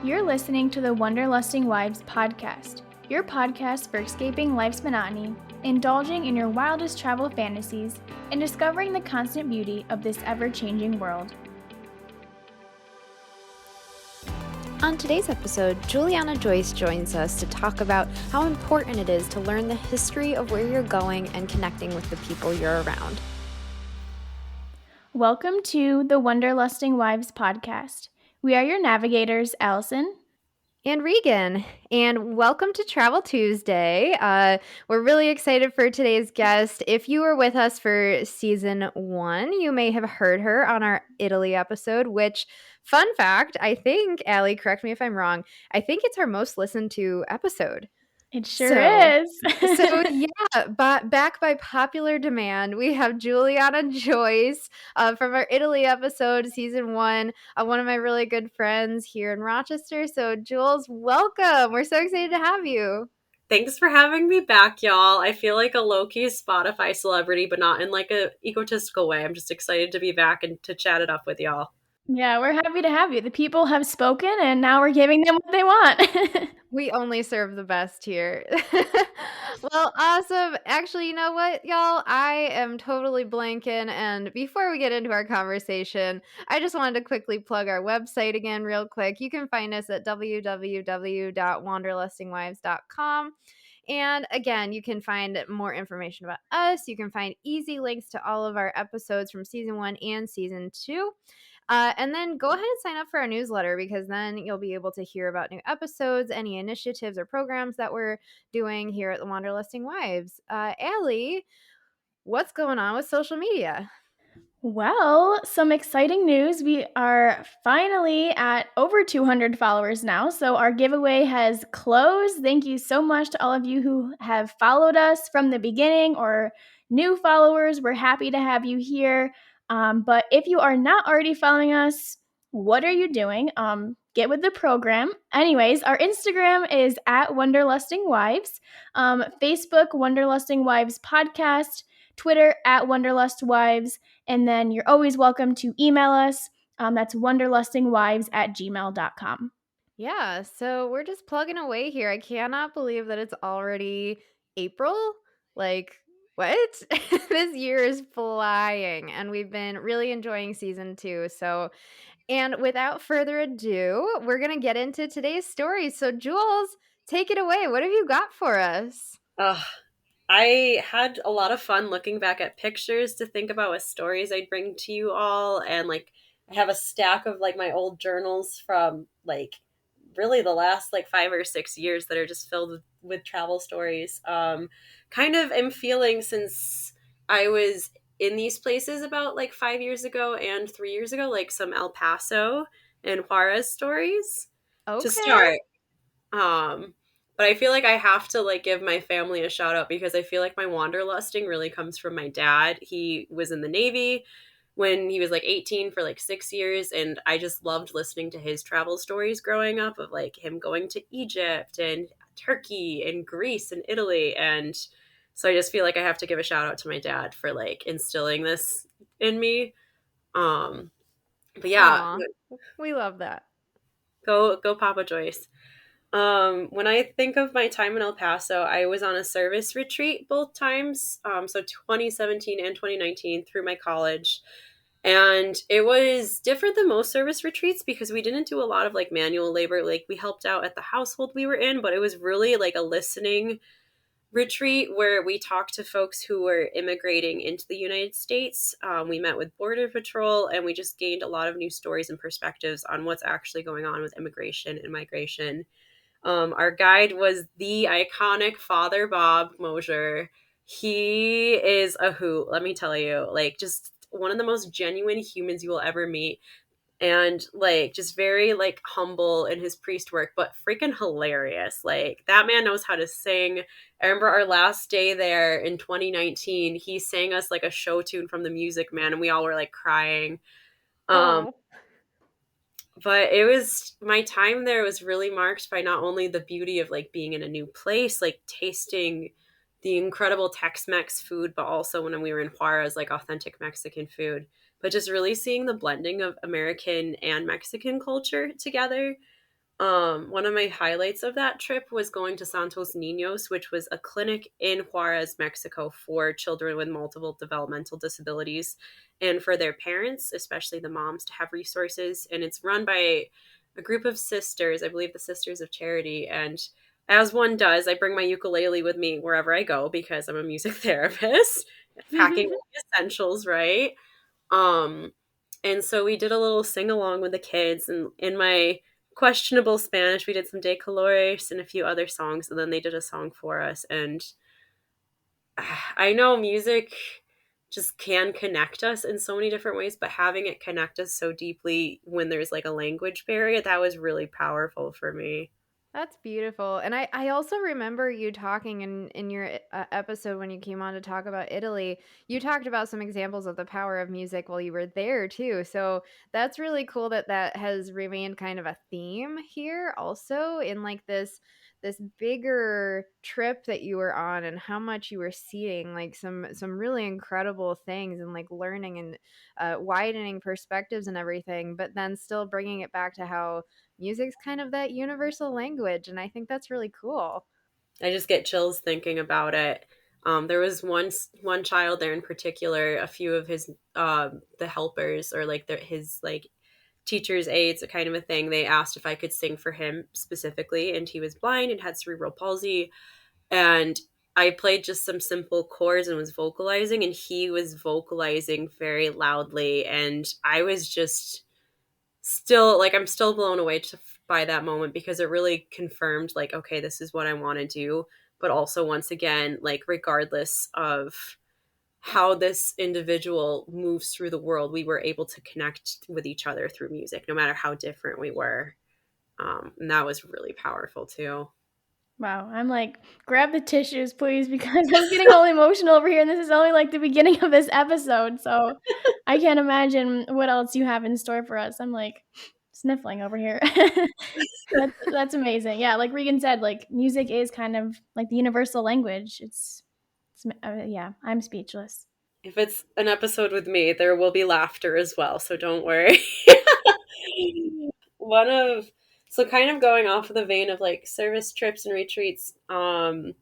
You're listening to the Wanderlusting Wives podcast, your podcast for escaping life's monotony, indulging in your wildest travel fantasies, and discovering the constant beauty of this ever-changing world. On today's episode, Juliana Joyce joins us to talk about how important it is to learn the history of where you're going and connecting with the people you're around. Welcome to the Wanderlusting Wives podcast. We are your navigators, Allison and Regan, and welcome to Travel Tuesday. We're really excited for today's guest. If you were with us for season 1, you may have heard her on our Italy episode, which, fun fact, I think, Allie, correct me if I'm wrong, I think it's our most listened to episode. It sure is. But back by popular demand, we have Juliana Joyce from our Italy episode, season 1, one of my really good friends here in Rochester. So, Jules, welcome. We're so excited to have you. Thanks for having me back, y'all. I feel like a low-key Spotify celebrity, but not in like a egotistical way. I'm just excited to be back and to chat it up with y'all. Yeah, we're happy to have you. The people have spoken, and now we're giving them what they want. We only serve the best here. Well, awesome. Actually, you know what, y'all? I am totally blanking. And before we get into our conversation, I just wanted to quickly plug our website again real quick. You can find us at www.wanderlustingwives.com. And again, you can find more information about us. You can find easy links to all of our episodes from season 1 and season 2. And then go ahead and sign up for our newsletter, because then you'll be able to hear about new episodes, any initiatives or programs that we're doing here at the Wanderlusting Wives. Allie, what's going on with social media? Well, some exciting news. We are finally at over 200 followers now, so our giveaway has closed. Thank you so much to all of you who have followed us from the beginning or new followers. We're happy to have you here. But if you are not already following us, what are you doing? Get with the program. Anyways, our Instagram is at Wanderlusting Wives, Facebook Wanderlusting Wives Podcast, Twitter at Wanderlust Wives, and then you're always welcome to email us. That's wanderlustingwives@gmail.com. Yeah, so we're just plugging away here. I cannot believe that it's already April. Like, what? This year is flying, and we've been really enjoying season 2. So, and without further ado, we're going to get into today's story. So, Jules, take it away. What have you got for us? I had a lot of fun looking back at pictures to think about what stories I'd bring to you all. And like, I have a stack of like my old journals from like really the last like 5 or 6 years that are just filled with travel stories. Kind of am feeling, since I was in these places about like 5 years ago and 3 years ago, like some El Paso and Juarez stories to start. But I feel like I have to like give my family a shout out, because I feel like my wanderlusting really comes from my dad. He was in the Navy when he was like 18 for like 6 years, and I just loved listening to his travel stories growing up, of like him going to Egypt and Turkey and Greece and Italy. And so I just feel like I have to give a shout out to my dad for like instilling this in me. But yeah. Aww, we love that. Go Papa Joyce. When I think of my time in El Paso, I was on a service retreat both times. So 2017 and 2019 through my college. And it was different than most service retreats, because we didn't do a lot of like manual labor. Like, we helped out at the household we were in, but it was really like a listening retreat where we talked to folks who were immigrating into the United States. We met with Border Patrol, and we just gained a lot of new stories and perspectives on what's actually going on with immigration and migration. Our guide was the iconic Father Bob Mosier. He is a hoot, let me tell you. Like, just one of the most genuine humans you will ever meet. And like, just very like humble in his priest work, but freaking hilarious. Like, that man knows how to sing. I remember our last day there in 2019, he sang us like a show tune from the Music Man, and we all were like crying. But it was, my time there was really marked by not only the beauty of like being in a new place, like tasting the incredible Tex-Mex food, but also when we were in Juarez, like authentic Mexican food, but just really seeing the blending of American and Mexican culture together. One of my highlights of that trip was going to Santos Niños, which was a clinic in Juarez, Mexico, for children with multiple developmental disabilities and for their parents, especially the moms, to have resources. And it's run by a group of sisters, I believe the Sisters of Charity. And as one does, I bring my ukulele with me wherever I go because I'm a music therapist, packing all the essentials, right? Um, and so we did a little sing along with the kids, and in my questionable Spanish, we did some De Colores and a few other songs, and then they did a song for us. And I know music just can connect us in so many different ways, but having it connect us so deeply when there's like a language barrier, that was really powerful for me. That's beautiful. And I also remember you talking in your episode when you came on to talk about Italy. You talked about some examples of the power of music while you were there too. So that's really cool that that has remained kind of a theme here also in like this bigger trip that you were on and how much you were seeing like some really incredible things and like learning and widening perspectives and everything, but then still bringing it back to how music's kind of that universal language, and I think that's really cool. I just get chills thinking about it. There was one child there in particular. A few of his the helpers or like his like teacher's aides, a kind of a thing. They asked if I could sing for him specifically, and he was blind and had cerebral palsy. And I played just some simple chords and was vocalizing, and he was vocalizing very loudly, and I was just still like I'm still blown away by that moment because it really confirmed like okay, this is what I want to do, but also once again like regardless of how this individual moves through the world, we were able to connect with each other through music no matter how different we were. And that was really powerful too. Wow, I'm like, grab the tissues, please, because I'm getting all emotional over here, and this is only like the beginning of this episode. So I can't imagine what else you have in store for us. I'm like sniffling over here. That's amazing. Yeah, like Regan said, like music is kind of like the universal language. Yeah, I'm speechless. If it's an episode with me, there will be laughter as well, so don't worry. One of so kind of going off of the vein of like service trips and retreats, the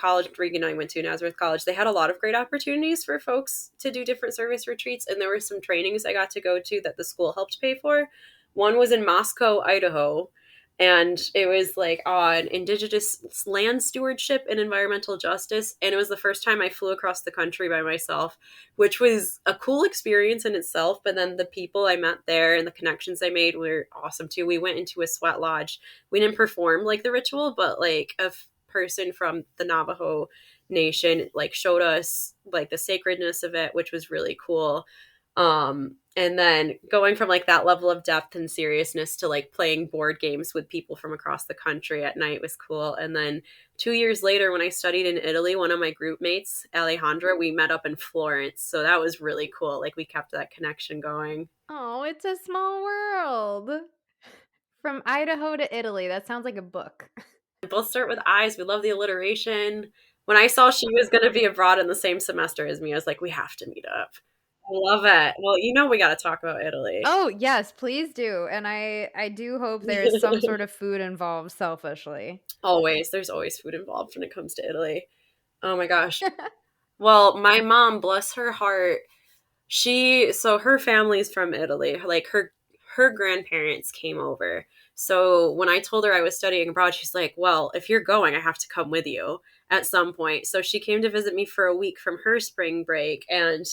college Regan and I went to, Nazareth College, they had a lot of great opportunities for folks to do different service retreats. And there were some trainings I got to go to that the school helped pay for. One was in Moscow, Idaho. And it was like on indigenous land stewardship and environmental justice. And it was the first time I flew across the country by myself, which was a cool experience in itself. But then the people I met there and the connections I made were awesome too. We went into a sweat lodge. We didn't perform like the ritual, but like person from the Navajo Nation like showed us like the sacredness of it, which was really cool. And then going from like that level of depth and seriousness to like playing board games with people from across the country at night was cool. And then 2 years later, when I studied in Italy, one of my group mates, Alejandra, we met up in Florence. So that was really cool. Like we kept that connection going. Oh, it's a small world. From Idaho to Italy. That sounds like a book. We both start with I's. We love the alliteration. When I saw she was going to be abroad in the same semester as me, I was like, we have to meet up. I love it. Well, we got to talk about Italy. Oh, yes, please do. And I do hope there is some sort of food involved selfishly. Always. There's always food involved when it comes to Italy. Oh my gosh. Well, my mom, bless her heart, her family's from Italy. Like her grandparents came over. So when I told her I was studying abroad, she's like, "Well, if you're going, I have to come with you at some point." So she came to visit me for a week from her spring break, and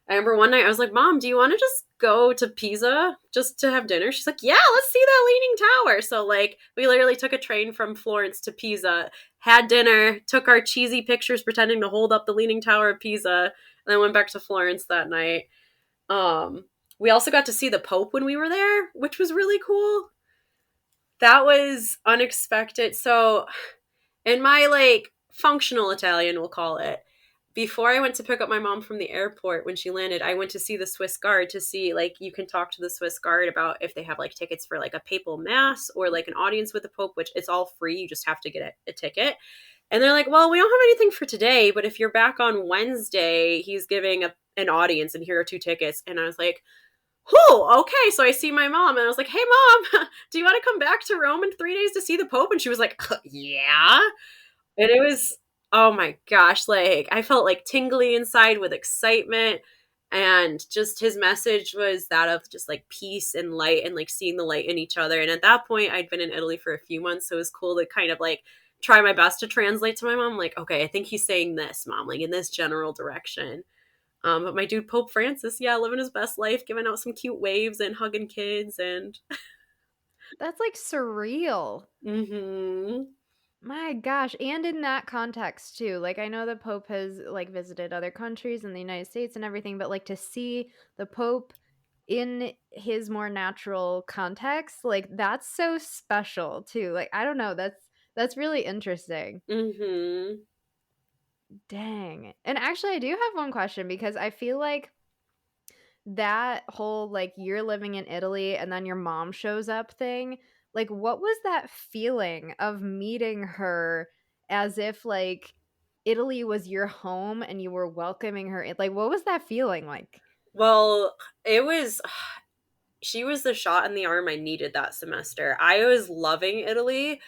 I remember one night I was like, "Mom, do you want to just go to Pisa just to have dinner?" She's like, "Yeah, let's see that Leaning Tower." So like we literally took a train from Florence to Pisa, had dinner, took our cheesy pictures pretending to hold up the Leaning Tower of Pisa, and then went back to Florence that night. We also got to see the Pope when we were there, which was really cool. That was unexpected. So, in my like functional Italian, we'll call it, before I went to pick up my mom from the airport when she landed, I went to see the Swiss Guard to see like you can talk to the Swiss Guard about if they have like tickets for like a papal mass or like an audience with the Pope, which it's all free. You just have to get a ticket. And they're like, "Well, we don't have anything for today, but if you're back on Wednesday, he's giving an audience and here are 2 tickets." And I was like, oh, okay. So I see my mom and I was like, hey, mom, do you want to come back to Rome in 3 days to see the Pope? And she was like, yeah. And it was, oh my gosh, like I felt like tingly inside with excitement. And just his message was that of just like peace and light and like seeing the light in each other. And at that point, I'd been in Italy for a few months. So it was cool to kind of like try my best to translate to my mom. Like, okay, I think he's saying this, mom, like in this general direction. But my dude, Pope Francis, yeah, living his best life, giving out some cute waves and hugging kids. And That's like surreal. mm-hmm. My gosh, and in that context too. Like I know the Pope has like visited other countries in the United States and everything, but like to see the Pope in his more natural context, like that's so special too. Like I don't know, that's really interesting. Mm-hmm. Dang. And actually I do have one question because I feel like that whole like you're living in Italy and then your mom shows up thing, like what was that feeling of meeting her as if like Italy was your home and you were welcoming her in? Like what was that feeling like? Well, it was, she was the shot in the arm I needed that semester. I was loving Italy,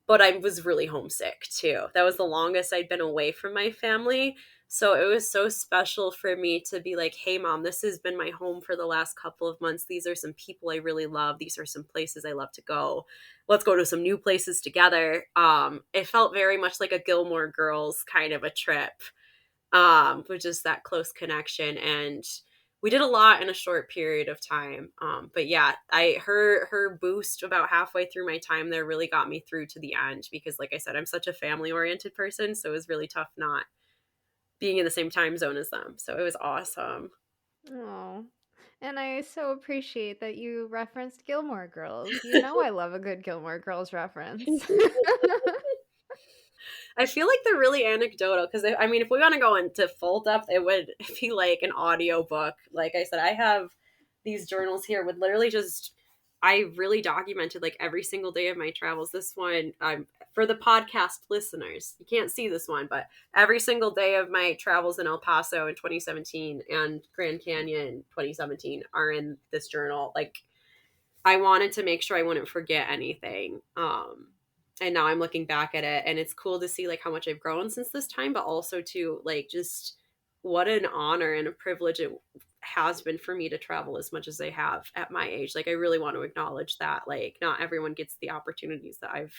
but I was really homesick too. That was the longest I'd been away from my family. So it was so special for me to be like, hey, mom, this has been my home for the last couple of months. These are some people I really love. These are some places I love to go. Let's go to some new places together. It felt very much like a Gilmore Girls kind of a trip, with just that close connection. And we did a lot in a short period of time. But yeah, her boost about halfway through my time there really got me through to the end because, like I said, I'm such a family oriented person, so it was really tough not being in the same time zone as them. So it was awesome. Oh. And I so appreciate that you referenced Gilmore Girls. You know I love a good Gilmore Girls reference. I feel like they're really anecdotal because I mean, if we want to go into full depth, it would be like an audio book. Like I said, I have these journals here with literally just, I really documented like every single day of my travels. This one, for the podcast listeners, you can't see this one, but every single day of my travels in El Paso in 2017 and Grand Canyon 2017 are in this journal. Like I wanted to make sure I wouldn't forget anything. And now I'm looking back at it and it's cool to see like how much I've grown since this time, but also to like just what an honor and a privilege it has been for me to travel as much as I have at my age. Like I really want to acknowledge that like not everyone gets the opportunities that I've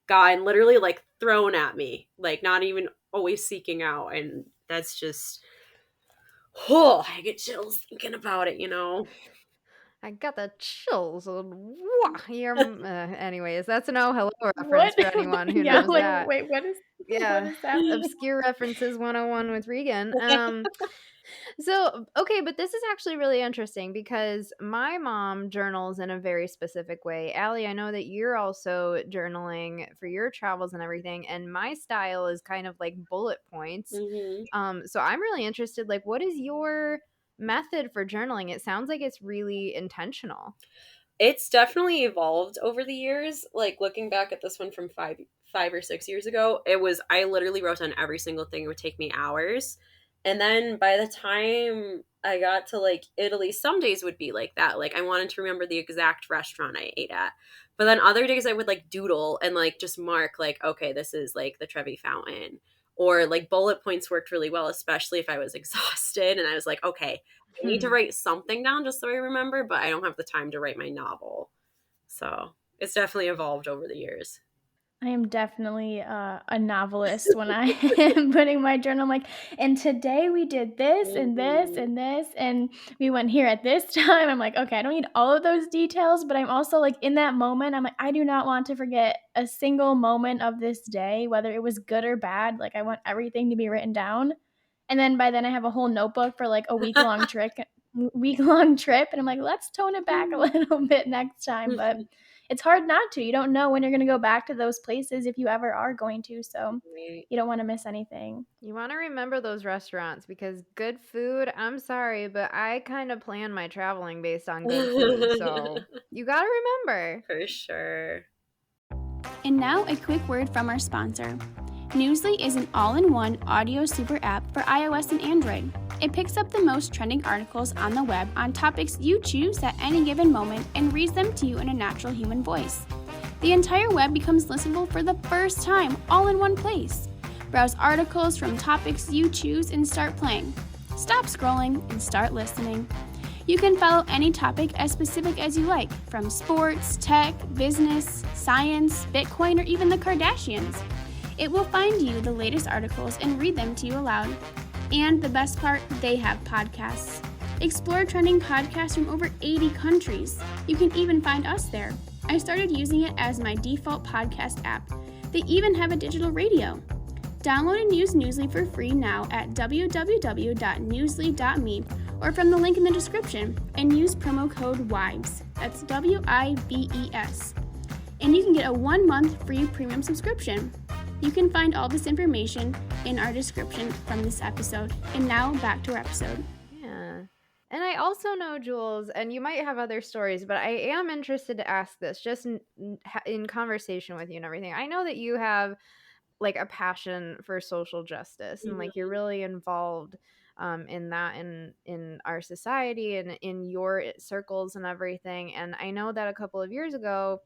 gotten literally like thrown at me, like not even always seeking out. And that's just, oh, I get chills thinking about it, you know? I got the chills. Anyways, that's an Oh Hello reference What? for anyone who Yeah, knows like, that. wait, what is what Yeah, is that? obscure references 101 with Regan. So okay, but this is actually really interesting because my mom journals in a very specific way. Allie, I know that you're also journaling for your travels and everything, and my style is kind of like bullet points. Mm-hmm. So I'm really interested, like, what is your method for journaling? It sounds like it's really intentional. It's definitely evolved over the years. Like looking back at this one from 5 or 6 years ago, it was I literally wrote down every single thing. It would take me hours. And then by the time I got to like Italy, some days would be like that. Like I wanted to remember the exact restaurant I ate at. But then other days I would like doodle and like just mark like, okay, this is like the Trevi Fountain. Or like bullet points worked really well, especially if I was exhausted and I was like, okay, I need to Hmm. write something down just so I remember, but I don't have the time to write my novel. So it's definitely evolved over the years. I am definitely a novelist when I am putting my journal. I'm like, and today we did this and this Mm-hmm. and this, and we went here at this time. I'm like, okay, I don't need all of those details, but I'm also like in that moment, I'm like, I do not want to forget a single moment of this day, whether it was good or bad. Like, I want everything to be written down. And then by then, I have a whole notebook for like a week long trip, and I'm like, let's tone it back a little bit next time, but it's hard not to. You don't know when you're going to go back to those places if you ever are going to, so Right. you don't want to miss anything. You want to remember those restaurants because good food, I'm sorry, but I kind of plan my traveling based on good food. So you got to remember. For sure. And now a quick word from our sponsor. Newsly is an all-in-one audio super app for iOS and Android. It picks up the most trending articles on the web on topics you choose at any given moment and reads them to you in a natural human voice. The entire web becomes listenable for the first time, all in one place. Browse articles from topics you choose and start playing. Stop scrolling and start listening. You can follow any topic as specific as you like, from sports, tech, business, science, Bitcoin, or even the Kardashians. It will find you the latest articles and read them to you aloud. And the best part, they have podcasts. Explore trending podcasts from over 80 countries. You can even find us there. I started using it as my default podcast app. They even have a digital radio. Download and use Newsly for free now at www.newsly.me or from the link in the description, and use promo code WIVES. That's WIVES. And you can get a 1-month free premium subscription. You can find all this information in our description from this episode. And now back to our episode. Yeah. And I also know, Jules, and you might have other stories, but I am interested to ask this just in conversation with you and everything. I know that you have like a passion for social justice and like you're really involved in that in our society and in your circles and everything. And I know that a couple of years ago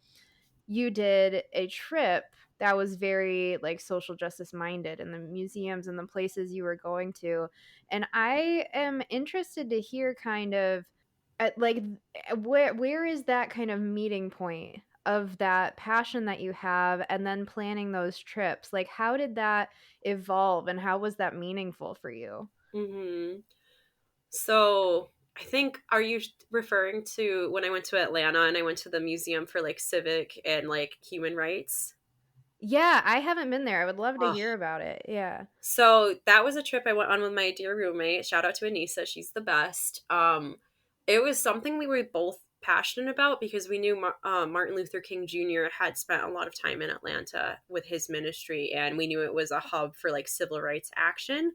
you did a trip that was very like social justice minded, and the museums and the places you were going to. And I am interested to hear kind of like where is that kind of meeting point of that passion that you have and then planning those trips? Like how did that evolve and how was that meaningful for you? Mm-hmm. So I think, are you referring to when I went to Atlanta and I went to the museum for like civic and like human rights? Yeah, I haven't been there. I would love to Oh, hear about it. Yeah. so that was a trip I went on with my dear roommate. Shout out to Anissa, she's the best. It was something we were both passionate about because we knew Martin Luther King Jr. had spent a lot of time in Atlanta with his ministry, and we knew it was a hub for like civil rights action.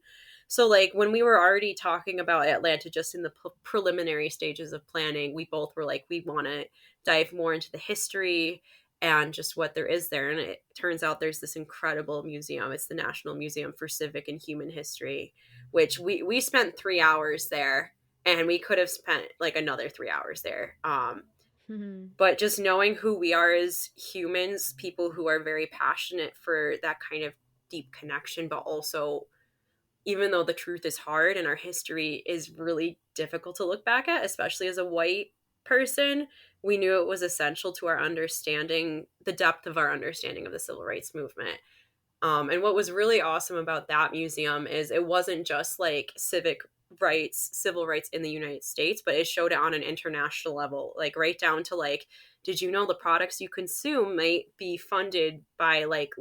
So like when we were already talking about Atlanta just in the preliminary stages of planning, we both were like, we want to dive more into the history and just what there is there. And it turns out there's this incredible museum. It's the National Museum for Civic and Human History, which we spent 3 hours there, and we could have spent like another 3 hours there. But just knowing who we are as humans, people who are very passionate for that kind of deep connection, but also even though the truth is hard and our history is really difficult to look back at, especially as a white person, we knew it was essential to our understanding, the depth of our understanding of the civil rights movement. And what was really awesome about that museum is it wasn't just like civil rights in the United States, but it showed it on an international level, like right down to like, did you know the products you consume might be funded by like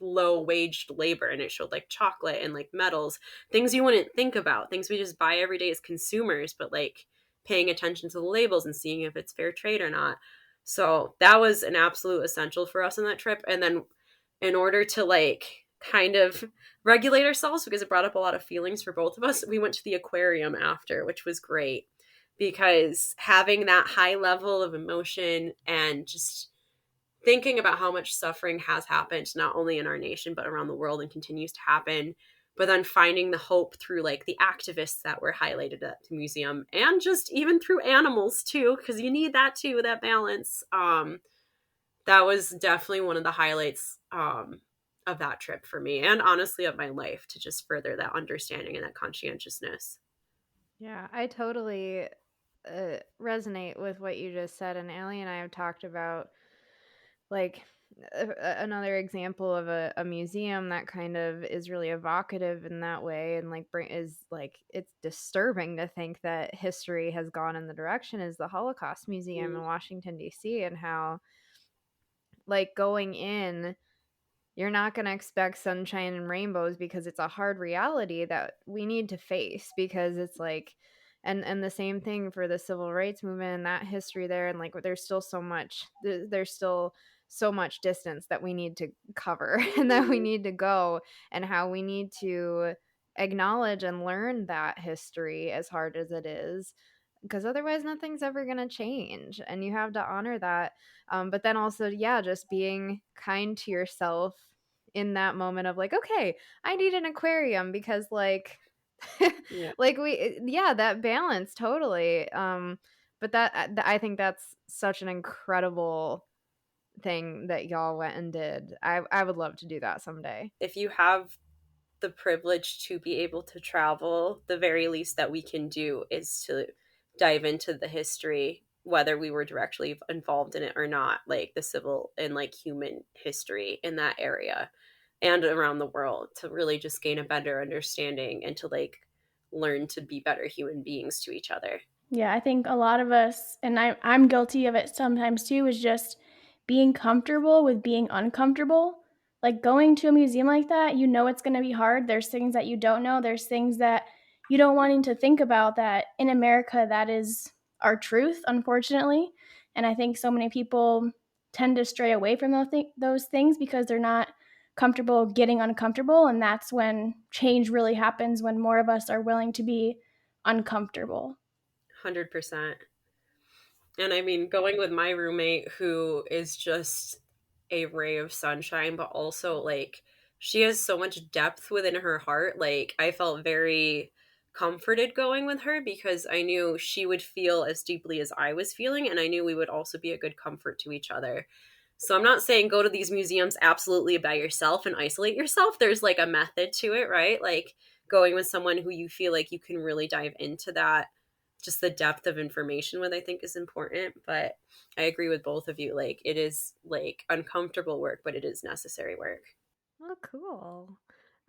low waged labor? And it showed like chocolate and like metals, things you wouldn't think about, things we just buy every day as consumers, but like paying attention to the labels and seeing if it's fair trade or not. So that was an absolute essential for us on that trip. And then in order to like kind of regulate ourselves, because it brought up a lot of feelings for both of us, we went to the aquarium after, which was great because having that high level of emotion and just thinking about how much suffering has happened not only in our nation but around the world and continues to happen, but then finding the hope through like the activists that were highlighted at the museum and just even through animals too, because you need that too, that balance. That was definitely one of the highlights of that trip for me, and honestly of my life, to just further that understanding and that conscientiousness. Yeah, I totally resonate with what you just said. And Allie and I have talked about like another example of a museum that kind of is really evocative in that way and like is like it's disturbing to think that history has gone in the direction is the Holocaust Museum in Washington D.C. and how like going in you're not going to expect sunshine and rainbows because it's a hard reality that we need to face because it's like and the same thing for the civil rights movement and that history there and like there's still so much distance that we need to cover and that we need to go and how we need to acknowledge and learn that history as hard as it is because otherwise nothing's ever going to change and you have to honor that but then also yeah just being kind to yourself in that moment of like okay I need an aquarium because like Yeah. Like that balance, totally. But I think that's such an incredible thing that y'all went and did. I would love to do that someday. If you have the privilege to be able to travel, the very least that we can do is to dive into the history, whether we were directly involved in it or not, like the civil and like human history in that area and around the world, to really just gain a better understanding and to like learn to be better human beings to each other. Yeah, I think a lot of us, and I'm guilty of it sometimes too, is just being comfortable with being uncomfortable. Like going to a museum like that, you know it's going to be hard. There's things that you don't know. There's things that you don't wanting to think about that in America that is our truth, unfortunately. And I think so many people tend to stray away from those things because they're not comfortable getting uncomfortable. And that's when change really happens, when more of us are willing to be uncomfortable. 100%. And I mean, going with my roommate, who is just a ray of sunshine, but also like she has so much depth within her heart. Like, I felt very comforted going with her because I knew she would feel as deeply as I was feeling, and I knew we would also be a good comfort to each other. So I'm not saying go to these museums absolutely by yourself and isolate yourself. There's like a method to it, right? Like going with someone who you feel like you can really dive into that, just the depth of information with, I think is important. But I agree with both of you. Like it is like uncomfortable work, but it is necessary work. Oh, cool.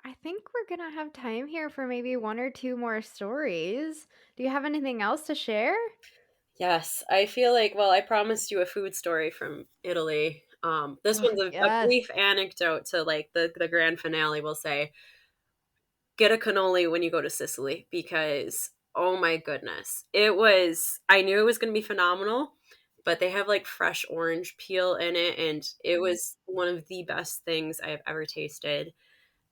I think we're gonna have time here for maybe one or two more stories. Do you have anything else to share? Yes, I feel like, well, I promised you a food story from Italy. This Oh, one's a yes. brief anecdote to like the grand finale, we'll say. Get a cannoli when you go to Sicily because oh my goodness. I knew it was going to be phenomenal, but they have like fresh orange peel in it, and it was one of the best things I have ever tasted.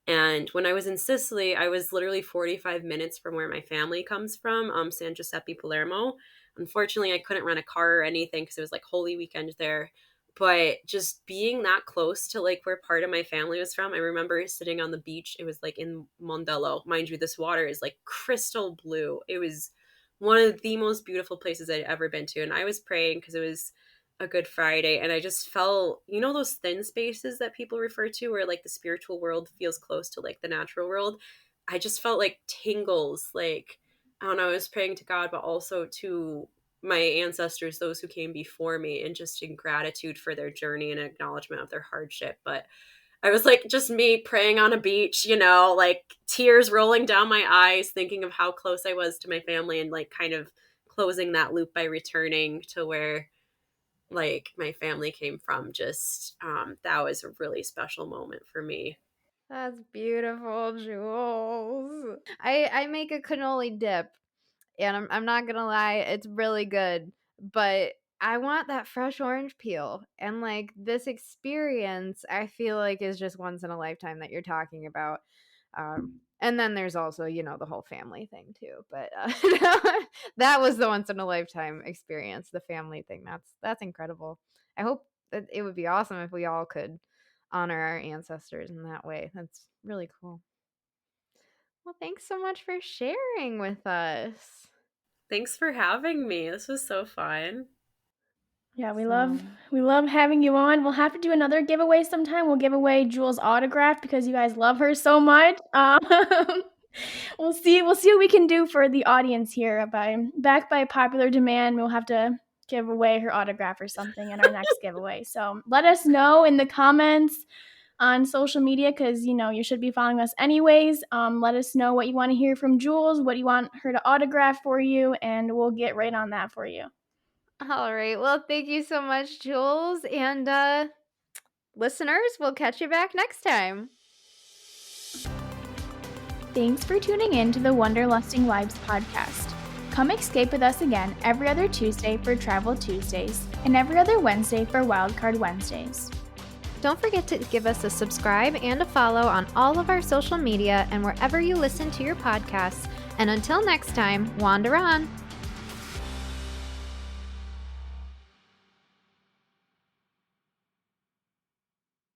And when I was in Sicily, I was literally 45 minutes from where my family comes from, San Giuseppe Palermo. Unfortunately, I couldn't rent a car or anything because it was like Holy Weekend there. But just being that close to like where part of my family was from, I remember sitting on the beach. It was like in Mondello. Mind you, this water is like crystal blue. It was one of the most beautiful places I'd ever been to. And I was praying because it was a Good Friday, and I just felt, you know, those thin spaces that people refer to where like the spiritual world feels close to like the natural world. I just felt like tingles, like I don't know, I was praying to God, but also to my ancestors, those who came before me, and just in gratitude for their journey and acknowledgement of their hardship. But I was like just me praying on a beach, you know, like tears rolling down my eyes, thinking of how close I was to my family, and like kind of closing that loop by returning to where like my family came from. Just that was a really special moment for me. That's beautiful, Jules. I make a cannoli dip, and I'm not gonna lie, it's really good. But I want that fresh orange peel, and like this experience, I feel like is just once in a lifetime that you're talking about. And then there's also, you know, the whole family thing too. But that was the once in a lifetime experience, the family thing. That's incredible. I hope that it would be awesome if we all could honor our ancestors in that way. That's really cool. Well, thanks so much for sharing with us. Thanks for having me. This was so fun. Yeah, So, we love having you on. We'll have to do another giveaway sometime. We'll give away Jules' autograph because you guys love her so much. We'll see what we can do for the audience here. Back by popular demand, we'll have to give away her autograph or something in our next giveaway. So let us know in the comments on social media because you know you should be following us anyways. Let us know what you want to hear from Jules, what you want her to autograph for you, and we'll get right on that for you. all right. Well, thank you so much, Jules. And listeners, we'll catch you back next time. Thanks for tuning in to the Wanderlusting Lives podcast. Come escape with us again every other Tuesday for Travel Tuesdays and every other Wednesday for Wildcard Wednesdays. Don't forget to give us a subscribe and a follow on all of our social media and wherever you listen to your podcasts. And until next time, wander on.